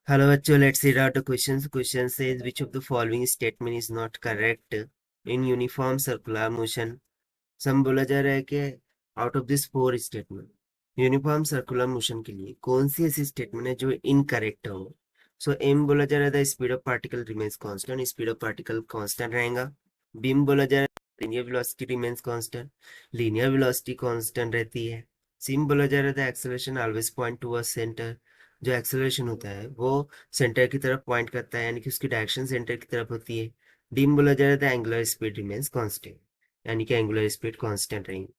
Hello बच्चों, let's read out the questions. Question says which of the following statement is not correct in uniform circular motion. सम बोला जा रहा है कि out of this four statement uniform circular motion के लिए कौन सी ऐसी स्टेटमेंट है जो इनकरेक्ट हो. सो एम बोला जा रहा था speed of particle remains constant, speed of particle constant रहेगा. बीम बोला जा रहा है linear velocity remains constant, linear velocity constant रहती है. सिम बोला जा रहा था acceleration always point towards centre, जो एक्सेलरेशन होता है वो सेंटर की तरफ पॉइंट करता है, यानी कि उसकी डायरेक्शन सेंटर की तरफ होती है. डीम बोला जा रहा था एंगुलर स्पीड रिमेन्स कांस्टेंट, यानी कि एंगुलर स्पीड कांस्टेंट रहेंगी.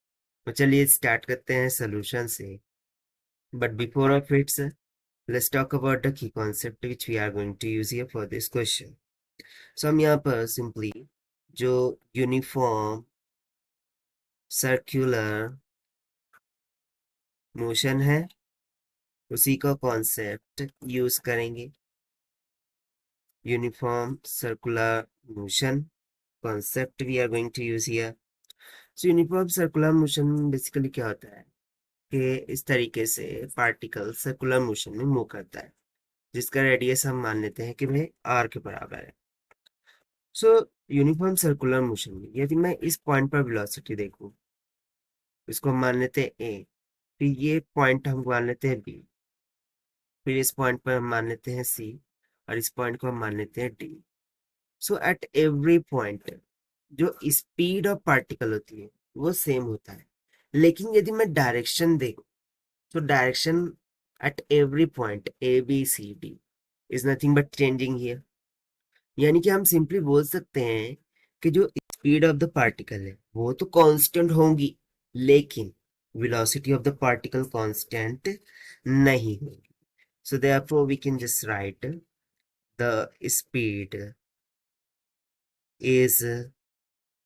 तो चलिए स्टार्ट करते हैं सोल्यूशन से. But before of its let's talk about the key concept which we are going to use here for this question. So हम यहाँ पर सिंपली जो यूनिफॉर्म सर्कुलर मोशन है उसी का कॉन्सेप्ट यूज करेंगे. Uniform circular motion concept we are going to use here. So uniform circular motion basically क्या होता है कि इस तरीके से पार्टिकल सर्कुलर मोशन में मूव करता है जिसका रेडियस हम मान लेते हैं कि भाई आर के बराबर है. सो यूनिफॉर्म सर्कुलर मोशन में यदि मैं इस पॉइंट पर वेलोसिटी देखूं, इसको हम मान लेते हैं ए, फिर ये पॉइंट हम मान लेते हैं बी, फिर इस पॉइंट पर हम मान लेते हैं सी, और इस पॉइंट को हम मान लेते हैं डी. सो एट एवरी पॉइंट जो स्पीड ऑफ पार्टिकल होती है वो सेम होता है, लेकिन यदि मैं डायरेक्शन देखूं तो direction at every point A B C D is nothing but changing here. यानी कि हम सिंपली बोल सकते हैं कि जो स्पीड ऑफ द पार्टिकल है वो तो कांस्टेंट होगी, लेकिन velocity of the particle constant नहीं होगी. So therefore we can just write the speed is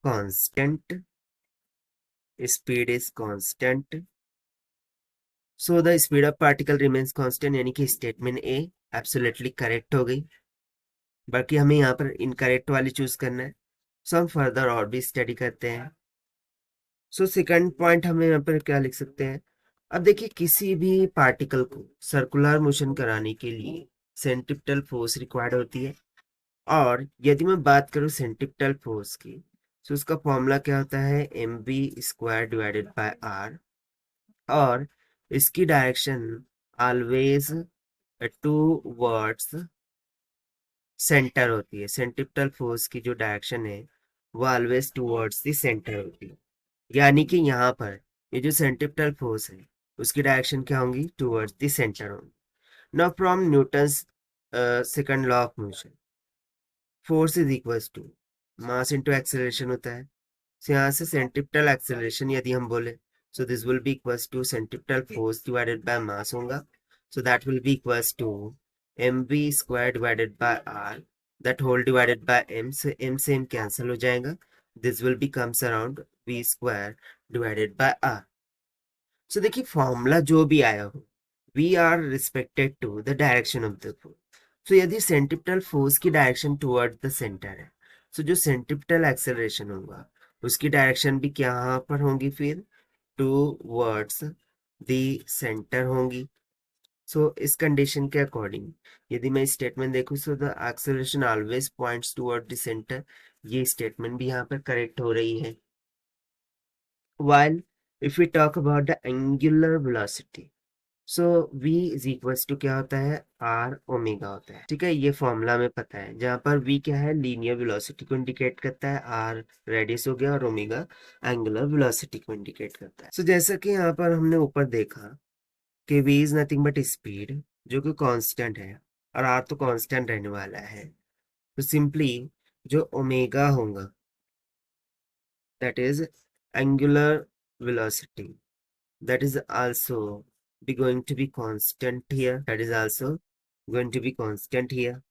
constant, speed is constant. So the speed of particle remains constant, यानी कि स्टेटमेंट ए एब्सोल्युटली करेक्ट हो गई. बाकी हमें यहाँ पर इनकरेक्ट वाली चूज करना है. सो हम फर्दर और भी स्टडी करते हैं. सो सेकंड पॉइंट हमें यहाँ पर क्या लिख सकते हैं. अब देखिए किसी भी पार्टिकल को सर्कुलर मोशन कराने के लिए सेंट्रिपिटल फोर्स रिक्वायर्ड होती है. और यदि मैं बात करूं सेंट्रिपिटल फोर्स की, तो उसका फॉर्मूला क्या होता है, m v square divided by r. और इसकी direction always towards centre होती है. सेंट्रिपिटल फोर्स की जो डायरेक्शन है वो ऑलवेज टूवर्ड्स द सेंटर होती है. यानी कि यहाँ पर ये जो सेंट्रिपिटल फोर्स है उसकी डायरेक्शन क्या होंगी, टूवर्ड्स द सेंटर होंगी. Now from Newton's second law of motion, force is equals to mass into acceleration होता है. So यहाँ से सेंट्रिपिटल एक्सेलरेशन यदि हम बोले, so this will be equals to centripetal force divided by mass होगा. So that will be equals to mv square divided by r, that whole divided by m. So m से m cancel हो जाएगा. This will becomes around v square divided by r. So देखिए formula जो भी आया हो, we are respected to the direction of the force. So यदि centripetal force की डायरेक्शन टुवर्ड द सेंटर है, so जो सेंट्रिपिटल एक्सेलरेशन होगा उसकी डायरेक्शन भी क्या यहाँ पर होंगी, फिर टुवर्ड्स द सेंटर होंगी. सो इस कंडीशन के अकॉर्डिंग यदि मैं स्टेटमेंट देखूं, so the acceleration always points toward the centre, ये स्टेटमेंट भी यहाँ पर करेक्ट हो रही है. while if we talk about the angular velocity, so v is equals to क्या होता है, r ओमेगा होता है. ठीक है, ये फॉर्मूला में पता है, जहाँ पर v क्या है, लीनियर वेलोसिटी को इंडिकेट करता है, r रेडियस हो गया, और ओमेगा एंगुलर वेलोसिटी को इंडिकेट करता है. सो जैसा कि यहाँ पर हमने ऊपर देखा कि v is nothing but speed, जो कि कांस्टेंट है, और r तो कांस्टेंट रहने वाला है. तो सिंपली जो ओमेगा होगा that is angular velocity, that is also be going to be constant here, that is also going to be constant here.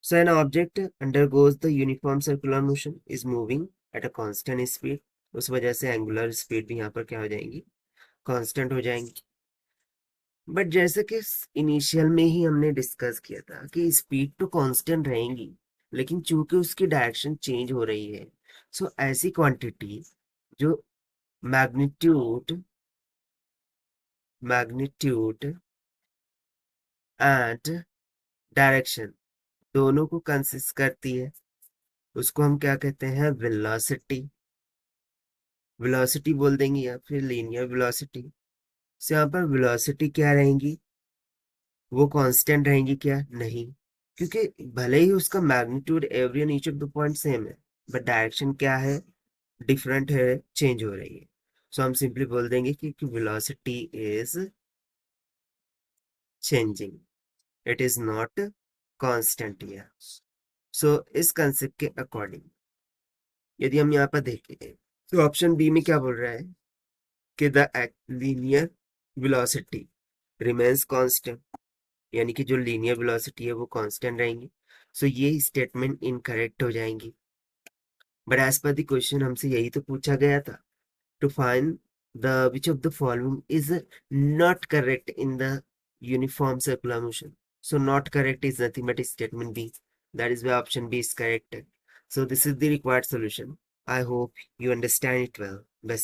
So an object undergoes the uniform circular motion is moving at a constant speed. उस वजह से angular speed भी यहाँ पर क्या हो जाएंगी, constant हो जाएंगी. बट जैसे कि इनिशियल में ही हमने डिस्कस किया था कि स्पीड तो कांस्टेंट रहेंगी, लेकिन चूंकि उसकी डायरेक्शन चेंज हो रही है, सो ऐसी क्वांटिटी जो मैग्नीट्यूड मैग्नीट्यूड and डायरेक्शन दोनों को कंसिस्ट करती है, उसको हम क्या कहते हैं, वेलोसिटी। वेलोसिटी बोल देंगे या फिर लीनियर वेलोसिटी। तो यहाँ पर वेलोसिटी क्या रहेंगी, वो कांस्टेंट रहेंगी क्या, नहीं, क्योंकि भले ही उसका magnitude every and each of the point same है, बट डायरेक्शन क्या है, डिफरेंट है, चेंज हो रही है। सो हम सिंपली बोल देंगे कि velocity is changing, it is not constant here. So इस कंसेप्ट के अकॉर्डिंग यदि हम यहाँ पर देखें तो ऑप्शन बी में क्या बोल रहा है कि the linear velocity remains constant, यानी कि जो लीनियर वेलोसिटी है वो कांस्टेंट रहेंगी। सो ये स्टेटमेंट इनकरेक्ट हो जाएंगी। But as per the question हमसे यही तो पूछा गया था, to find the which of the following is not correct in the uniform circular motion. So not correct is nothing but statement B. That is why option B is correct. So this is the required solution. I hope you understand it well. Best